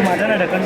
माझा ना ढक्कन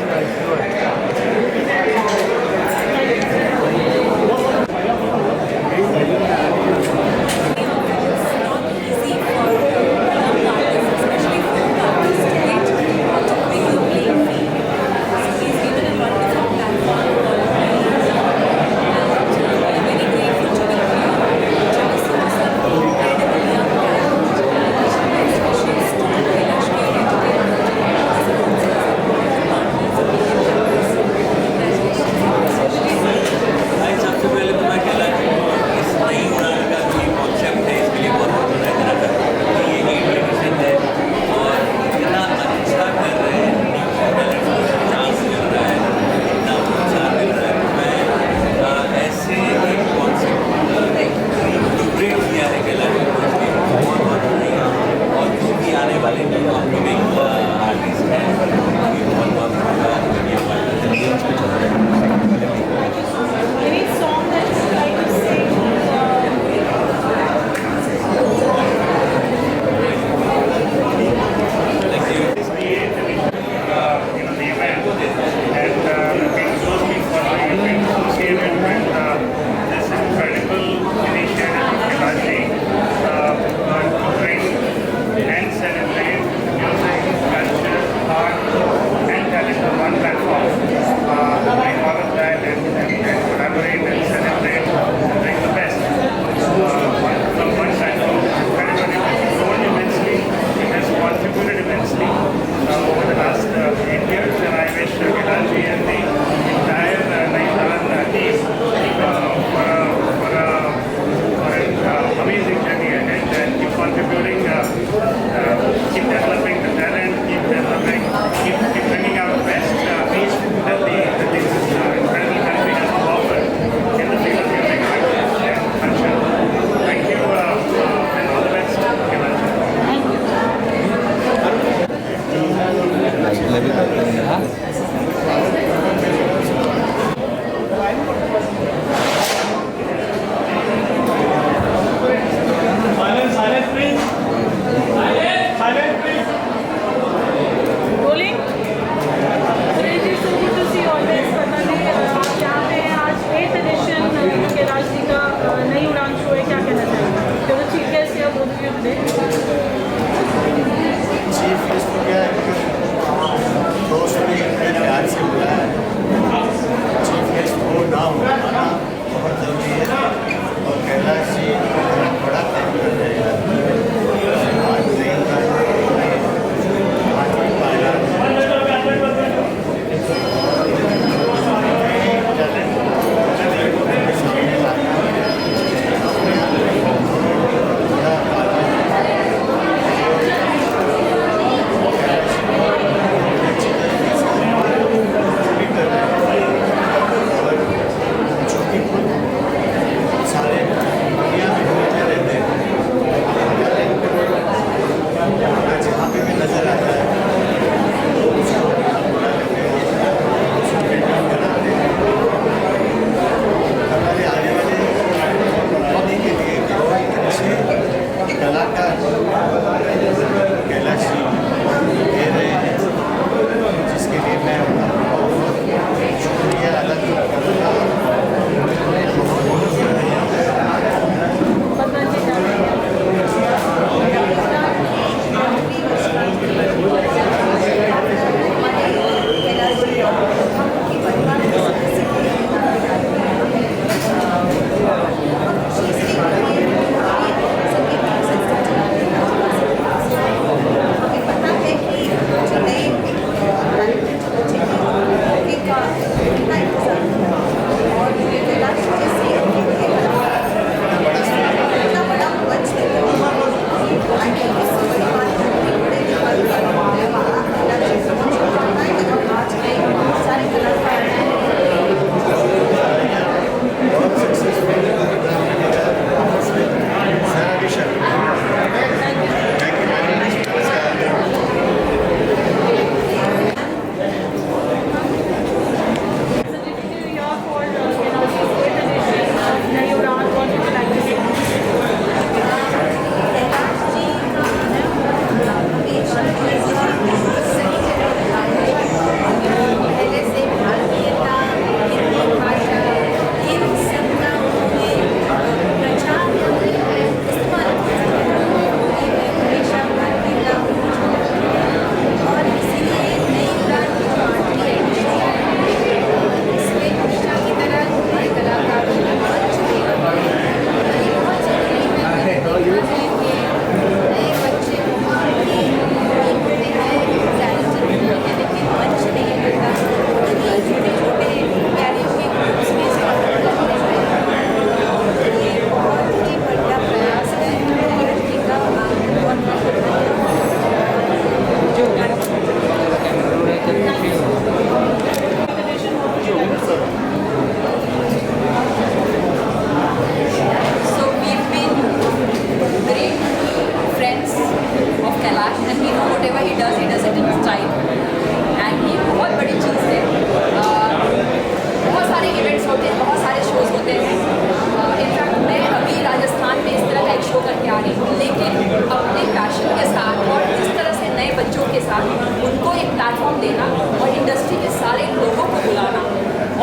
देना और इंडस्ट्री के सारे लोगों को बुलाना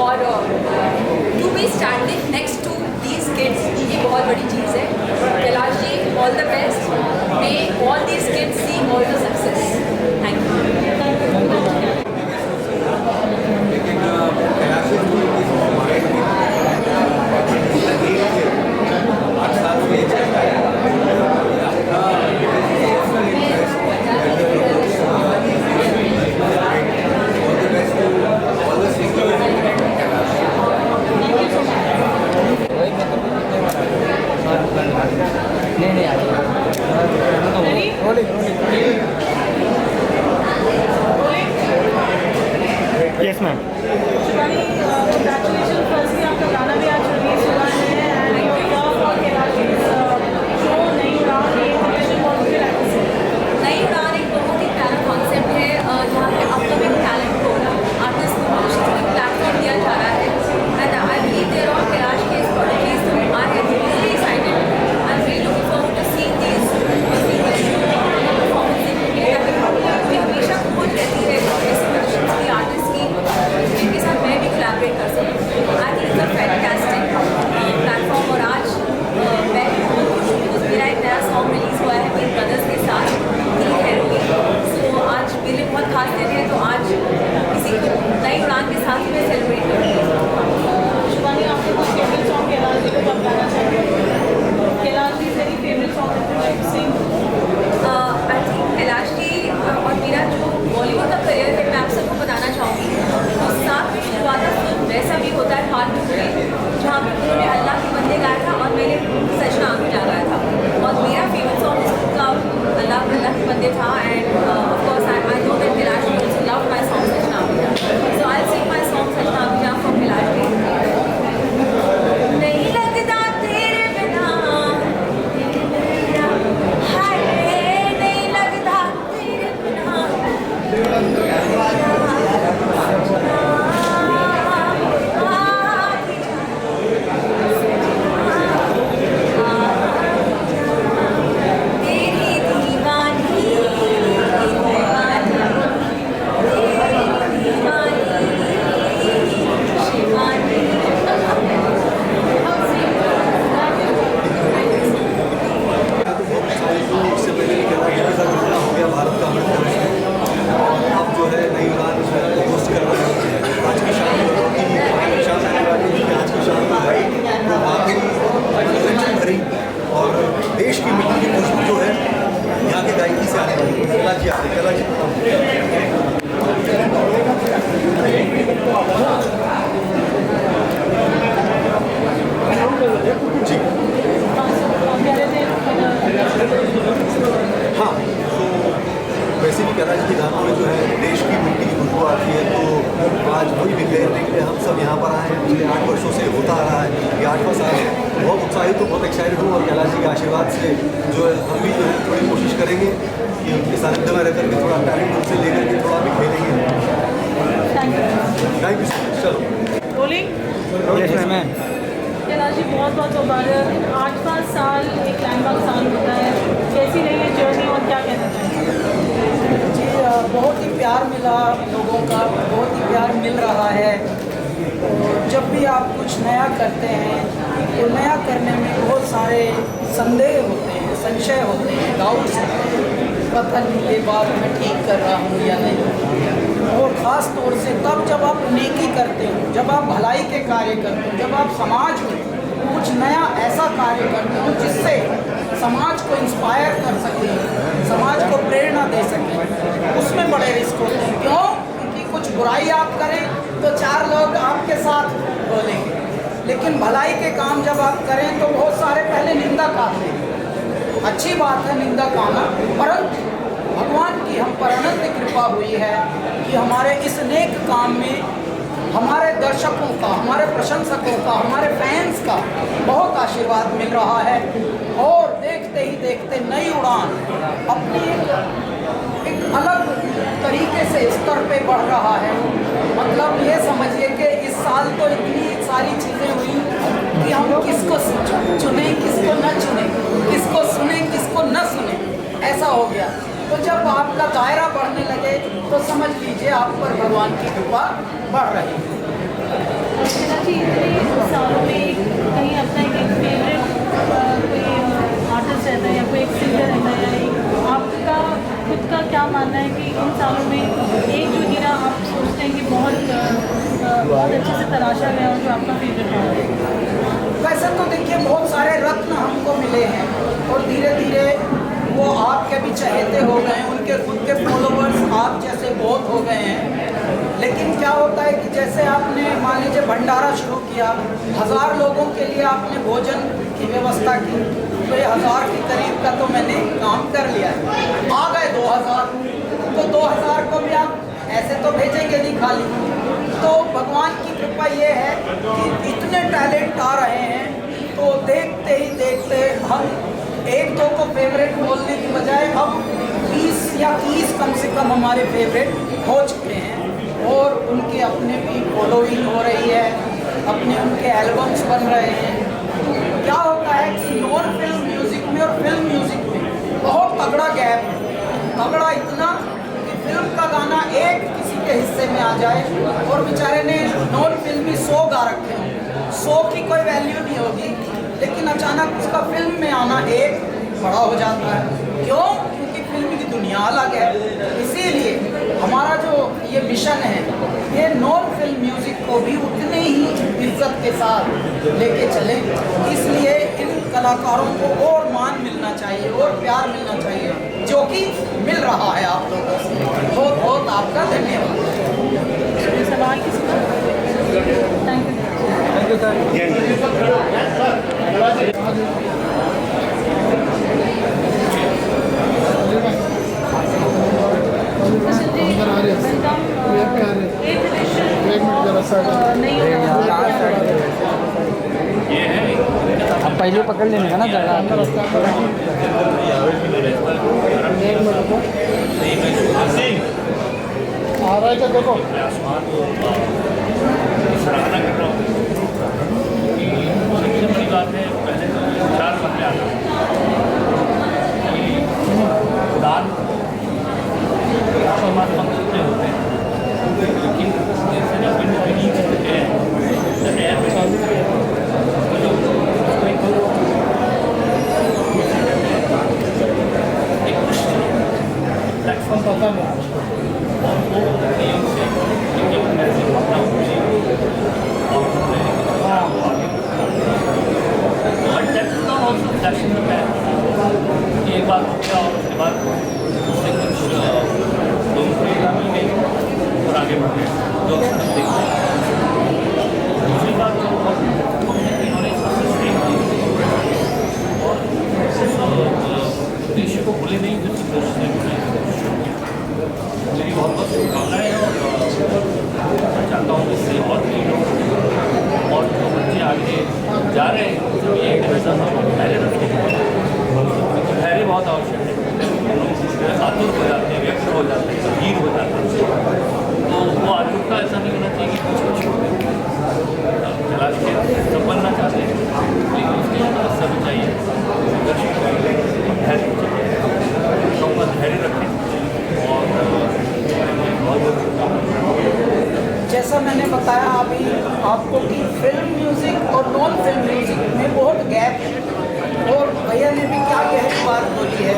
और to be standing next to these kids, ये बहुत बड़ी चीज़ है। Kailash ji, all the best, may all these kids see all the success. Thank yes ma'am. Shivani, congratulations firstly, आपका गाना भी आज रिलीज हुआ है and your love for Kailash show नई उड़ान ये कलेक्शन बहुत मुझे लगता है। नई उड़ान एक बहुत ही प्यारा कॉन्सेप्ट है जहाँ पे अपकमिंग टैलेंट को आर्टिस्ट को प्लेटफॉर्म दिया जा रहा है and I believe there on Kailash के इस project I am really excited, I am really looking forward to see this performance in हमेशा खोज रहती है ऐसी प्रोडक्शंस की आर्टिस्ट की जिनके साथ मैं भी कोलैबोरेट कर सकूँ। I think it's a fantastic platform और आज मैं मेरा एक नया सॉन्ग रिलीज हुआ है मेरे ब्रदर्स के साथ सो आज मेरे लिए बहुत खास दिन है, तो आज किसी को नई उड़ान के साथ मैं सेलिब्रेट करूँगी। शिवानी, आपके कोई फेवरेट सॉन्ग कैलाश जी को कब गाना चाहिए? कैलाश जी मेरी फेवरेट सॉन्ग है सिंग। आई थिंक कैलाश जी और मेरा जो बॉलीवुड का करियर है मैं आप सबको बताना चाहूँगी, तो साथ में शुरुआत फिल्म वैसा भी होता है हाल में हुई जहाँ पर उन्होंने अल्लाह के बंदे गाया था और मैंने सजना आमिला गाया था और मेरा फेवरेट सॉन्ग उसका अल्लाह के बंदे था and of course I know that Kailash ji also love my song सजना आमिला, सो आई सिंग माय सॉन्ग सजना आमिला फ्रॉम कैलाश जी। नहीं लगता तेरे बिना हाय, नहीं लगता तेरे बिना वैसे भी कैलाश के गानों में जो है देश की मिट्टी की खुशबू आती है, तो आज वही बिखेरने के लिए हम सब यहाँ पर आए हैं। पिछले 8 वर्षों से होता आ रहा है, ये 8वां साल है। बहुत उत्साहित हूँ, बहुत एक्साइटेड हूँ और कैलाश जी के आशीर्वाद से जो है हम भी जो है थोड़ी कोशिश करेंगे कि उनके सानिध्य में रहकर के थोड़ा टैलेंट उनसे लेकर के थोड़ा बिखेरेंगे। Thank you so much. चलो बोलिंग यस मैम। कैलाश जी, बहुत बहुत मुबारक। 8वां साल एक लैंडमार्क साल होता है, कैसी रही है जर्नी और क्या कहना चाहिए? जी, बहुत ही प्यार मिला लोगों का, बहुत ही प्यार मिल रहा है। तो जब भी आप कुछ नया करते हैं तो नया करने में बहुत सारे संदेह होते हैं, संशय होते हैं, डाउट्स होते हैं, पता नहीं ये बात मैं ठीक कर रहा हूँ या नहीं। और ख़ास तौर से तब जब आप नेकी करते हो, जब आप भलाई के कार्य करते हो, जब आप समाज में कुछ नया ऐसा कार्य करते हो जिससे समाज को इंस्पायर कर सके, समाज को प्रेरणा दे सके, उसमें बड़े रिस्क होते हैं। क्यों? क्योंकि कुछ बुराई आप करें तो 4 लोग आपके साथ बोलेंगे, लेकिन भलाई के काम जब आप करें तो बहुत सारे पहले निंदक आते हैं। अच्छी बात है निंदक आना, परंतु भगवान की हम पर अनंत कृपा हुई है कि हमारे इस नेक काम में हमारे दर्शकों का, हमारे प्रशंसकों का, हमारे फैंस का बहुत आशीर्वाद मिल रहा है। और देखते ही देखते नई उड़ान अपनी एक अलग तरीके से स्तर पे बढ़ रहा है। मतलब ये समझिए कि इस साल तो इतनी सारी चीज़ें हुई कि हम किसको चुने, किसको न चुने, किसको सुने, किसको न सुने, ऐसा हो गया। तो जब आपका दायरा बढ़ने लगे तो समझ लीजिए आप पर भगवान की कृपा बढ़ रही है। जी इतने सालों में कहीं अपना एक फेवरेट कोई आर्टिस्ट रहता है या कोई एक सिंगर रहता है या एक आपका खुद का क्या मानना है कि इन सालों में एक जो हीरा आप सोचते हैं कि बहुत अच्छे से तराशा गया और जो आपका फेवरेट है? वैसे तो देखिए बहुत सारे रत्न हमको मिले हैं और धीरे धीरे वो आपके भी चहेते हो गए हैं, उनके खुद के फॉलोवर्स आप जैसे बहुत हो गए हैं। लेकिन क्या होता है कि जैसे आपने मान लीजिए भंडारा शुरू किया, 1000 लोगों के लिए आपने भोजन की व्यवस्था की, तो ये 1000 के करीब का तो मैंने काम कर लिया है। आ गए 2000, तो 2000 को भी आप ऐसे तो भेजेंगे नहीं खाली। तो भगवान की कृपा ये है कि इतने टैलेंट आ रहे हैं, तो देखते ही देखते हम एक दो को फेवरेट बोलने की बजाय अब 20 या 30 कम से कम हमारे फेवरेट हो चुके हैं और उनके अपने भी फॉलोइंग हो रही है, अपने उनके एल्बम्स बन रहे हैं। क्या होता है कि नॉन फिल्म म्यूज़िक में और फिल्म म्यूज़िक में बहुत तगड़ा गैप है, तगड़ा इतना कि फिल्म का गाना एक किसी के हिस्से में आ जाए और बेचारे ने नॉन फिल्मी 100 गा रखे हों, 100 की कोई वैल्यू नहीं होगी, लेकिन अचानक उसका फिल्म में आना एक बड़ा हो जाता है। क्यों? क्योंकि फिल्म की दुनिया अलग है। इसीलिए हमारा जो ये मिशन है, ये नॉन फिल्म म्यूज़िक को भी उतने ही इज्जत के साथ लेके चलें। इसलिए इन कलाकारों को और मान मिलना चाहिए और प्यार मिलना चाहिए, जो कि मिल रहा है आप लोगों से। बहुत बहुत आपका धन्यवाद। सवाल किसी का? थैंक अब पहले पकड़ लेने का ना जगह आ रहा है क्या देखो सराहना कर रहा हूँ। सबसे बड़ी बात है, पहले तो विचार बनने आता दान परमात्मा करते होते हैं, लेकिन जैसे जब इन होते हैं प्लेटफॉर्म पता नहीं एक बात हो गया और उसके बाद उससे कुछ दोनों प्रेरणा मिल गई और आगे बढ़ गए जो अक्सर हम देखते हैं। दूसरी बात जो इन्होंने और उद्देश्य को भूले नहीं, जो कोशिश नहीं मेरी बहुत बहुत शुभकामनाएँ हैं और मैं चाहता हूँ इससे और भी लोग और जो बच्चे आगे जा रहे हैं तो ये धैर्य रखें। धैर्य बहुत आवश्यक है, आतुर हो जाते हैं, व्यक्त हो जाते हैं, धीर हो जाते हैं, तो वो आतुरता ऐसा नहीं होना चाहिए कि कुछ छोड़ दें। कैलाश के सब बनना चाहते हैं, लेकिन उसके लिए तपस्या भी चाहिए, संघर्ष चाहिए, धैर्य चाहिए। तो धैर्य रखें और जैसा मैंने बताया अभी आपको कि फिल्म म्यूज़िक और नॉन फिल्म म्यूज़िक में बहुत गैप है और भैया ने भी क्या गहरी बात बोली है।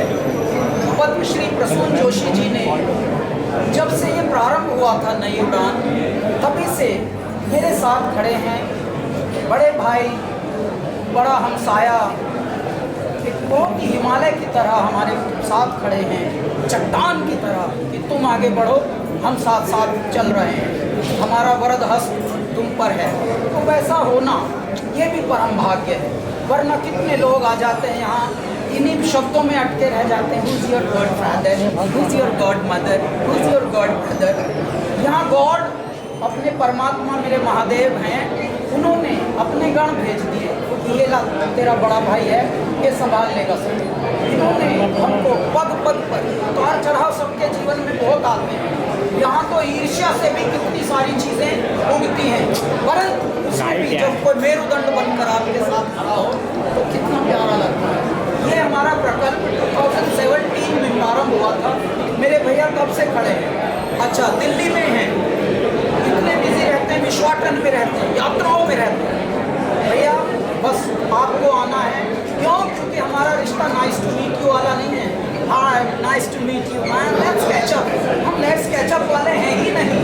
पद्मश्री प्रसून जोशी जी ने जब से ये प्रारंभ हुआ था नई उड़ान, तभी से मेरे साथ खड़े हैं, बड़े भाई, बड़ा हमसाया, एक बहुत ही हिमालय की तरह हमारे साथ खड़े हैं, चट्टान की तरह कि तुम आगे बढ़ो, हम साथ साथ चल रहे हैं, हमारा वरद हस्त तुम पर है। तो वैसा होना ये भी परम भाग्य है, वरना कितने लोग आ जाते हैं यहाँ, इन्हीं शब्दों में अटके रह जाते हैं, Who's your God father, Who's your God mother, Who's your God brother। यहाँ गॉड अपने परमात्मा मेरे महादेव हैं, उन्होंने अपने गण भेज दिए कि ये ला तेरा बड़ा भाई है, ये संभाल लेगा सब। इन्होंने हमको पग पग पर उतार चढ़ाव सबके जीवन में बहुत आते हैं। यहाँ तो ईर्ष्या से भी कितनी सारी चीज़ें उगती हैं, परंतु उसमें भी जब कोई मेरुदंड बनकर आपके साथ खड़ा हो तो कितना प्यारा लगता है। ये हमारा प्रकल्प 2017 3 में प्रारंभ हुआ था। मेरे भैया कब से खड़े हैं? अच्छा, दिल्ली में हैं, इतने बिजी रहते हैं, विश्वाटन में रहते हैं, यात्राओं में रहते हैं। भैया बस आपको आना है। क्यों? क्योंकि हमारा रिश्ता नाइस टू मीट यू वाला नहीं है। हाँ, nice to meet you man, let's catch up. हम लेट्स कैच अप वाले हैं ही नहीं।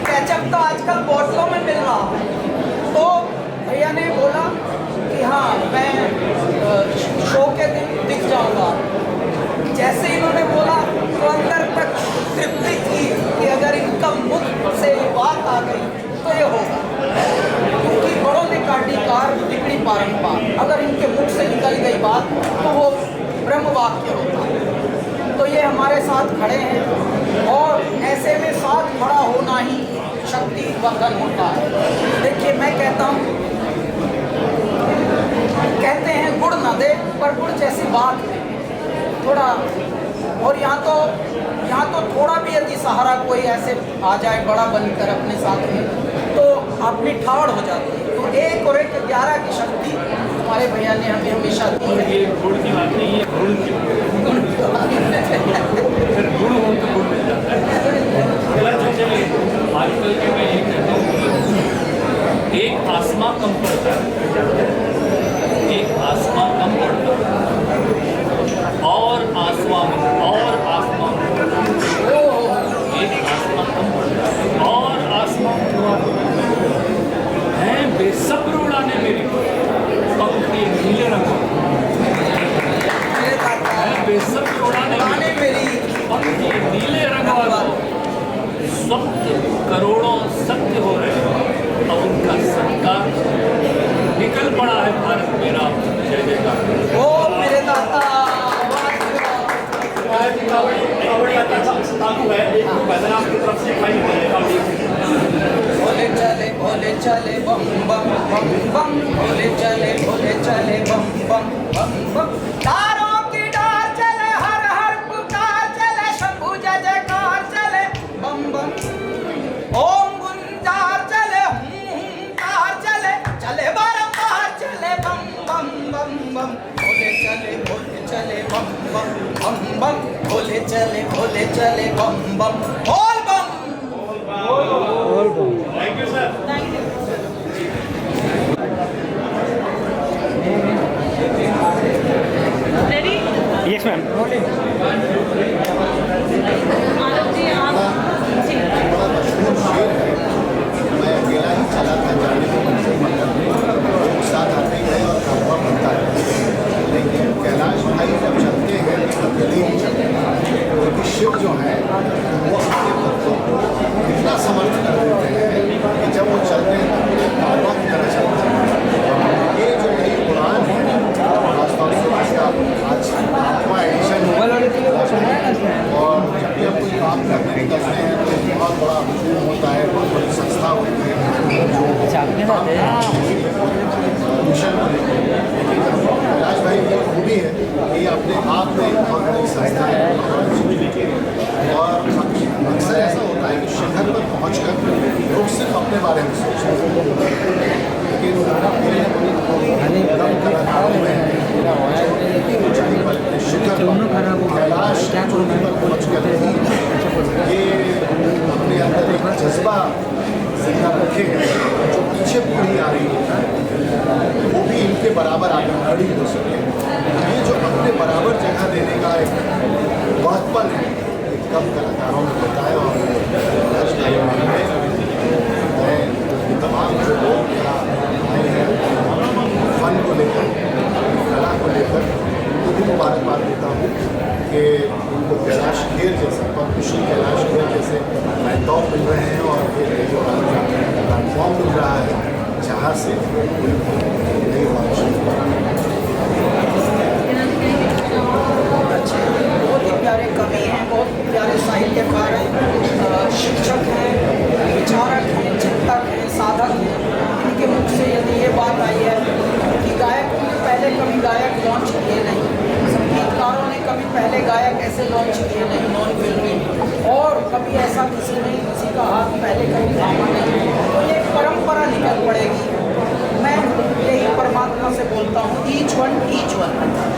कैचअप तो आजकल बोतलों में मिल रहा है। तो भैया ने बोला कि हाँ, मैं शो के दिन दिख जाऊंगा। जैसे इन्होंने बोला तो अंदर तक तृप्ति थी कि अगर इनका मुख से ये बात आ गई तो ये होगा, क्योंकि बड़ों ने काटी कार बिगड़ी पारंपार। अगर इनके मुख से निकल गई बात तो वो ब्रह्म वाक्य होता है। तो ये हमारे साथ खड़े हैं और ऐसे में साथ खड़ा होना ही शक्ति वर्धन होता है। देखिए, मैं कहता हूँ, कहते हैं गुड़ न दे पर गुड़ जैसी बात है थोड़ा। और यहाँ तो थोड़ा भी यदि सहारा कोई ऐसे आ जाए बड़ा बनकर अपने साथ में तो अपनी ठाड़ हो जाती है। तो 1 और 1 11 की शक्ति हमारे भैया ने हमें हमेशा दी है। ये गुड़ की बात नहीं है, गुड़ की फिर गुड़ हो तो गुड़ मिल जाता है। चलिए, आजकल के मैं ये कहता हूँ, एक आसमां कम पड़ता है, एक आसमां कम पड़ता है, और आसमां और आसमां, एक आसमां कम पड़ता है और आसमां है बेसब्र उड़ाने मेरी पंख के नीले रंग है, बेसब्र उड़ाने मेरी पंख के नीले रंग वाला स्वप्न करोड़ों सत्य हो रहे हैं। अब उनका सत्कार निकल पड़ा है भारत मेरा जय जयकार। ओ मेरे दाता, भोले चले बम बम बम बम, भोले चले बम बम बम बम। तारों की डार चले, हर हर पुकार चले, शंभु जय जयकार चले बम बम। ओम गुंजार चले, कार चले, चले बारंबार चले बम बम बम बम। भोले चले बम बम बम बम, भोले चले बम बम बोल बम। Thank you sir. Thank you. Ready? Yes ma'am. Aarav ji, आप जी। मैं अकेला ही चला था जाने को मुझसे मतलब साथ आते हैं और खावा बनता है, लेकिन कैलाश भाई जब चलते हैं तो अकेले ही चलते हैं, क्योंकि शिव जो है वो अपने भक्तों को इतना समर्थ कर देते हैं कि जब वो चलते हैं तो पूरे काबा की तरह चलते हैं। ये जो मेरी उड़ान है खासतौर से इसका आज 8वां एडिशन है, और जब भी हम कोई काम करने निकलते हैं तो बहुत बड़ा हुजूम होता है, बहुत बड़ी संस्था होती है जो मिशन लेकिन कैलाश भाई की खूबी है कि अपने आप में एक बहुत बड़ी संस्था है। और अक्सर ऐसा होता है कि शिखर पर पहुँच कर लोग सिर्फ अपने बारे में सोचते हैं, लेकिन मेरे कलाकारों में ऊंचाई पर शिखर कैलाश चोटी पर पहुँच कर ये अपने अंदर एक जज्बा जिंदा रखे हैं। जो पीछे पीढ़ी आ रही है वो भी इनके बराबर आगे खड़ी हो सके। ये जो अपने बराबर जगह देने का एक महत्व है, एक कम कलाकारों में होता है। और मैं तमाम जो लोग यहाँ आए हैं फन को लेकर, कला को लेकर, उनको भी मुबारकबाद देता हूँ कि उनको कैलाश खेर जैसे पद्मश्री कैलाश खेर जैसे महत्व मिल रहे हैं, और ये जो प्लेटफॉर्म मिल रहा है जहाँ से नई अच्छे बहुत ही प्यारे कवि हैं, बहुत प्यारे साहित्यकार हैं, शिक्षक हैं, विचारक हैं, चिंतक हैं, साधक हैं। इनके मुख से यदि ये बात आई है कि गायकों ने पहले कभी गायक लॉन्च किए नहीं, संगीतकारों ने कभी पहले गायक ऐसे लॉन्च किए नहीं नॉन फिल्मी, और कभी ऐसा किसी ने किसी का हाथ पहले कभी थामा नहीं। तो ये परंपरा निकल पड़ेगी। मैं यही परमात्मा से बोलता ईच वन।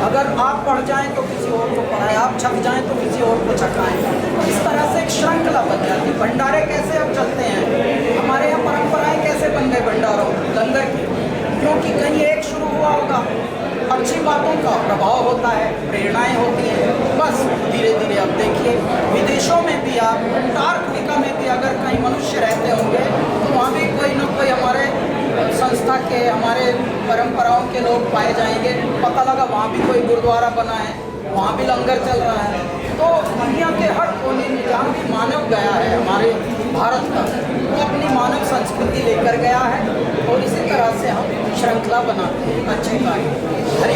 अगर आप पढ़ जाएं तो किसी और को पढ़ाएं, आप छक जाएं तो किसी और को छकाएं। इस तरह से एक श्रृंखला बन जाती है। भंडारे कैसे अब चलते हैं, हमारे यहाँ परंपराएं कैसे बन गए भंडारों लंगर की, क्योंकि कहीं एक शुरू हुआ होगा, अच्छी बातों का प्रभाव होता है, प्रेरणाएं होती हैं, बस धीरे धीरे अब देखिए विदेशों में भी, आप अंटार्कटिका में भी अगर कहीं मनुष्य रहते होंगे तो वहाँ भी कोई ना कोई हमारे संस्था के, हमारे परंपराओं के लोग पाए जाएंगे। पता लगा वहाँ भी कोई गुरुद्वारा बना है, वहाँ भी लंगर चल रहा है। तो दुनिया के हर कोने में जहाँ भी मानव गया है हमारे भारत का, वो अपनी मानव संस्कृति लेकर गया है और इसी तरह से हम श्रृंखला बनाते हैं अच्छे कार्य। हरे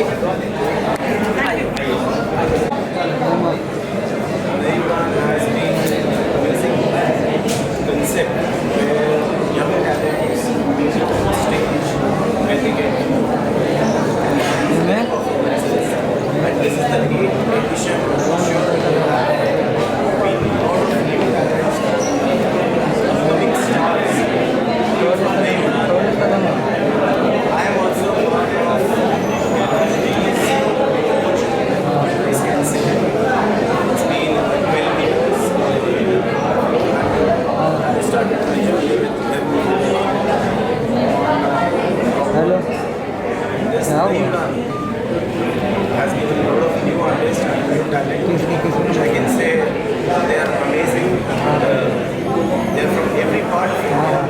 has given a lot of new artists and new talent, which I can say they are amazing. They are from every part of India.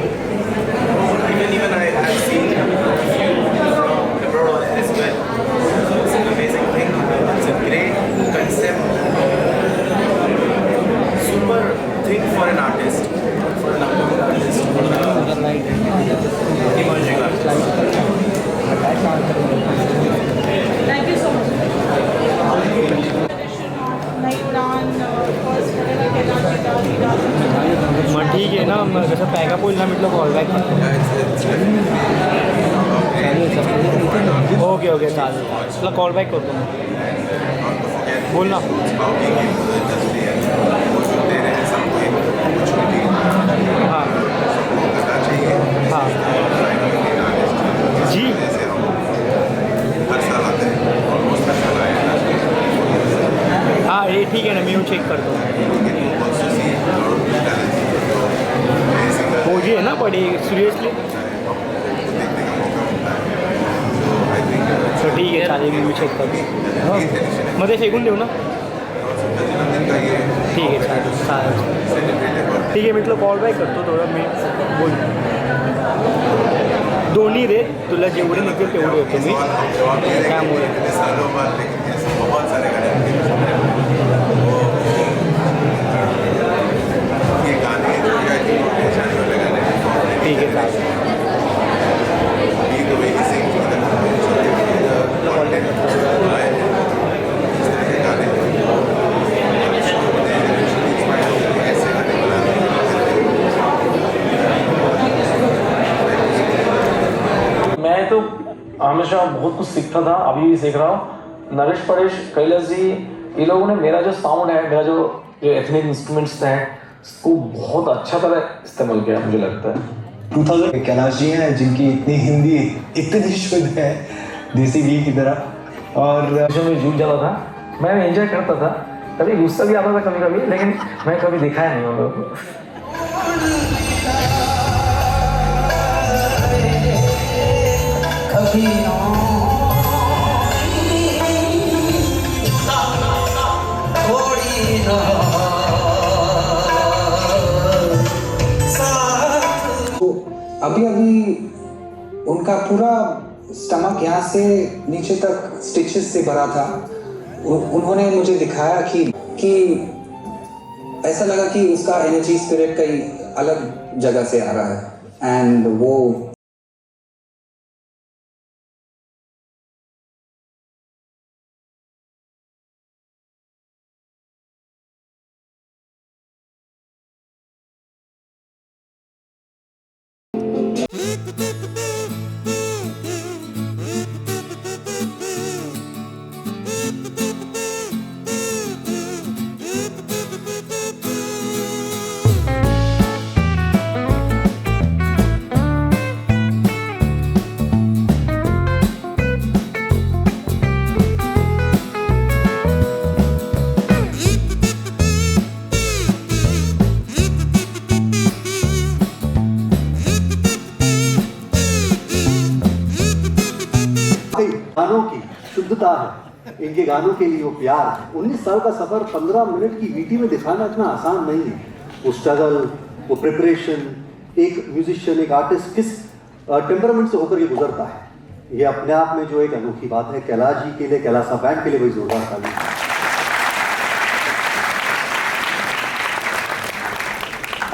Even I have seen a few from abroad as well. It's an amazing thing. It's a great concept. Super thing for an artist, for an upcoming artist, for an emerging artist. Thank you so much. नई उडान first मग ठीक आहे ना, मग कसं pack up होईल ना, म्हटलं call back okay okay चालेल, तुला कॉल बॅक करतो मग, बोल ना. हां हां जी हाँ ये ठीक है ना, मैं वो चेक करता हूँ. हो जी है ना बड़ी सिरियसली, तो ठीक आहे चालेल, मी चेक करतो. हां मध्ये फेकून देऊ ना, ठीक आहे चालेल चालेल ठीक आहे. म्हटलं कॉल बॅक करतो थोडं, मी बोल दोन्ही रे, तुला जेवढे निघतील तेवढे होते मी, त्यामुळे बहुत सारे गाने ये गाने पहचाने वाले गाने ठीक है चालेल. the way he sings with the content इस तरह के गाने ऐसे गाने बनाने मैं तो हमेशा बहुत कुछ सीखता था, अभी भी सीख रहा हूँ. नरेश परेश, कैलाश जी, ये लोगों ने मेरा जो साउंड है, मेरा जो एथनिक इंस्ट्रूमेंट्स हैं, उसको बहुत अच्छा तरह इस्तेमाल किया मुझे लगता है. 2000 कैलाश जी हैं जिनकी इतनी हिंदी इतनी शुद्ध है देसी घी की तरह, और जो मैं जूझ जाता था, मैं एंजॉय करता था, कभी गुस्सा भी आता था कभी कभी, लेकिन मैं कभी दिखाया नहीं उन लोगों को. अभी उनका पूरा स्टमक यहाँ से नीचे तक स्टिचेस से भरा था. उन्होंने मुझे दिखाया कि ऐसा लगा कि उसका एनर्जी स्पिरिट कहीं अलग जगह से आ रहा है, एंड वो गानों की शुद्धता है, इनके गानों के लिए वो प्यार है। 19 साल का सफर 15 मिनट की वीटी में दिखाना इतना आसान नहीं है। वो स्ट्रगल, वो प्रिपरेशन, एक म्यूजिशियन, एक आर्टिस्ट किस टेम्परामेंट से होकर ये गुजरता है, ये अपने आप में जो एक अनोखी बात है। कैलाश जी के लिए, कैलासा बैंड के लिए बड़ी जोरदार ताली।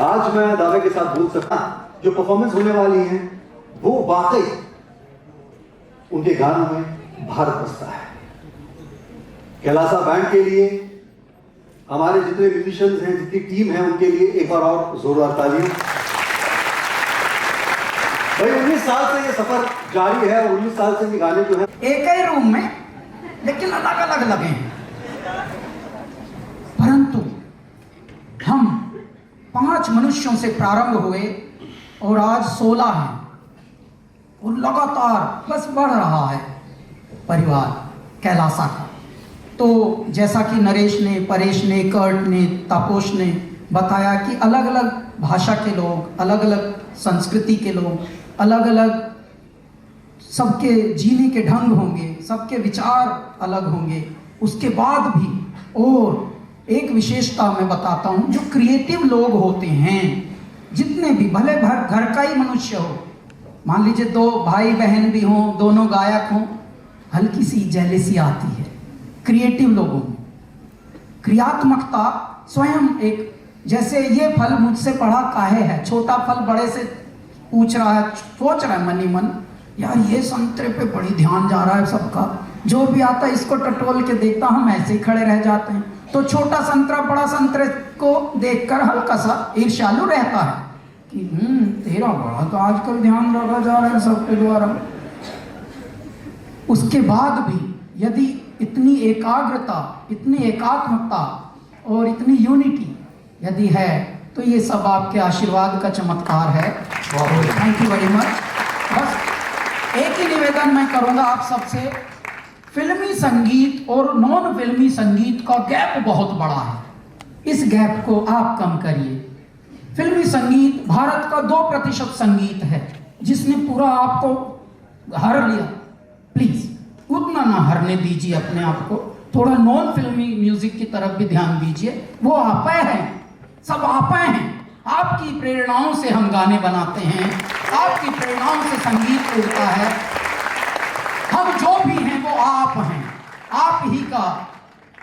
आज मैं दावे के साथ बोल सकता जो परफॉर्मेंस होने वाली है वो वाकई उनके गानों में भारत बसता है। कैलासा बैंड के लिए, हमारे जितने म्यूजिशियंस हैं, जितनी टीम है, उनके लिए एक बार और जोरदार तालियां। भाई 19 साल से ये सफर जारी है और 19 साल से ये गाने जो है एक ही रूम में लेकिन अलग अलग लगे हैं, परंतु हम 5 मनुष्यों से प्रारंभ हुए और आज 16 हैं और लगातार बस बढ़ रहा है परिवार कैलासा का। तो जैसा कि नरेश ने, परेश ने, कर्ट ने, तापोश ने बताया कि अलग अलग भाषा के लोग, अलग अलग संस्कृति के लोग, अलग अलग सबके जीने के ढंग होंगे, सबके विचार अलग होंगे। उसके बाद भी और एक विशेषता मैं बताता हूँ, जो क्रिएटिव लोग होते हैं, जितने भी, भले घर का ही मनुष्य हो, मान लीजिए 2 भाई बहन भी हों, दोनों गायक हों, हल्की सी जेलेसी आती है क्रिएटिव लोगों में। क्रियात्मकता स्वयं एक, जैसे ये फल मुझसे बड़ा काहे है, छोटा फल बड़े से पूछ रहा है, सोच रहा है मन ही मन, यार ये संतरे पे बड़ी ध्यान जा रहा है सबका, जो भी आता है इसको टटोल के देखता, हम ऐसे ही खड़े रह जाते हैं। तो छोटा संतरा बड़ा संतरे को देखकर हल्का सा ईर्ष्यालु रहता है कि तेरा बड़ा तो आजकल ध्यान रखा जा रहा है सबके द्वारा। उसके बाद भी यदि इतनी एकाग्रता, इतनी एकात्मकता और इतनी यूनिटी यदि है, तो ये सब आपके आशीर्वाद का चमत्कार है। Thank you very much. बस एक ही निवेदन मैं करूंगा आप सबसे, फिल्मी संगीत और नॉन फिल्मी संगीत का गैप बहुत बड़ा है, इस गैप को आप कम करिए। फिल्मी संगीत भारत का 2% संगीत है जिसने पूरा आपको हर लिया, प्लीज उतना ना हरने दीजिए अपने आप को, थोड़ा नॉन फिल्मी म्यूजिक की तरफ भी ध्यान दीजिए। वो आप हैं, सब आप हैं, आपकी प्रेरणाओं से हम गाने बनाते हैं, आपकी प्रेरणाओं से संगीत उड़ता है। हम जो भी हैं वो आप हैं, आप ही का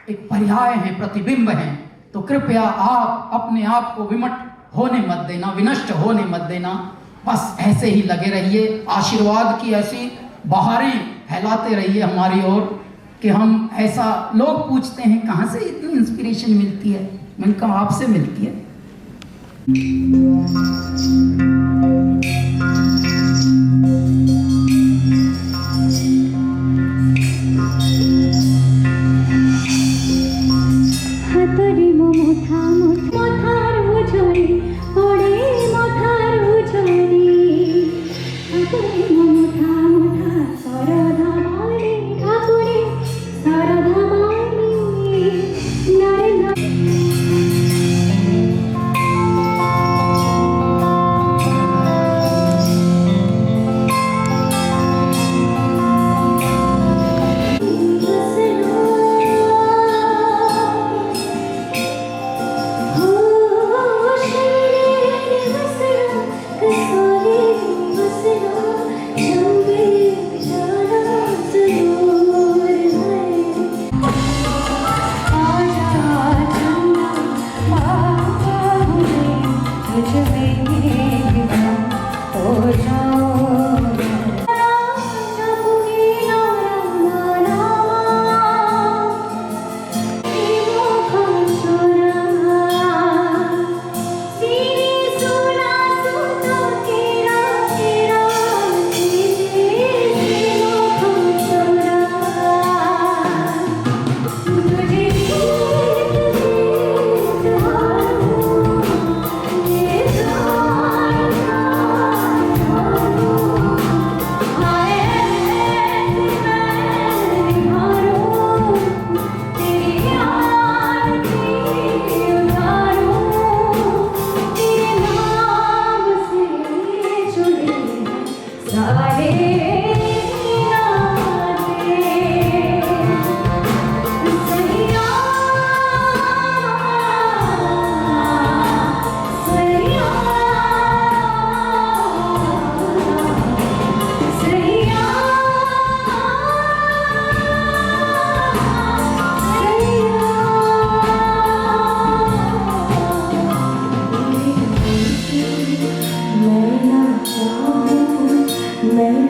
एक पर्याय हैं, प्रतिबिंब हैं। तो कृपया आप अपने आप को विमट होने मत देना, विनष्ट होने मत देना, बस ऐसे ही लगे रहिए, आशीर्वाद की ऐसी बहारें फैलाते रहिए हमारी ओर कि हम ऐसा, लोग पूछते हैं कहाँ से इतनी इंस्पिरेशन मिलती है, मैंने कहा आपसे मिलती है।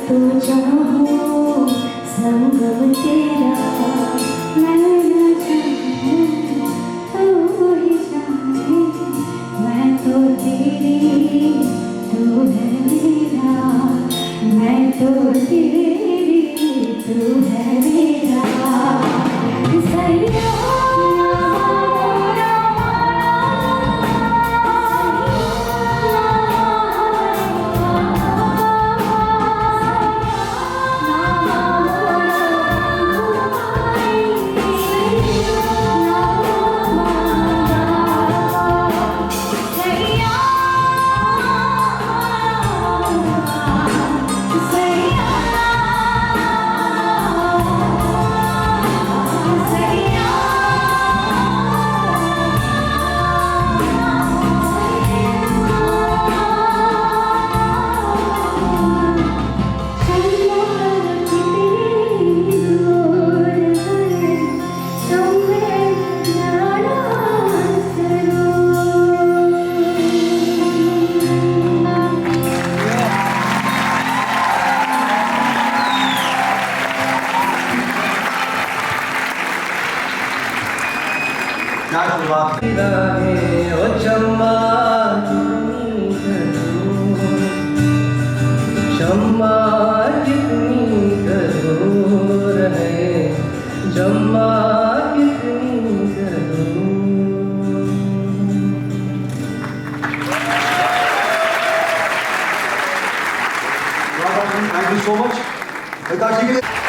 तो चाहूं संगम तेरा मैं न चाहूं तू ही जाने मैं तो तेरी तू है मेरा मैं तो तेरी तू है मेरा सैया क्या शुरुआत थैंक यू सो मच।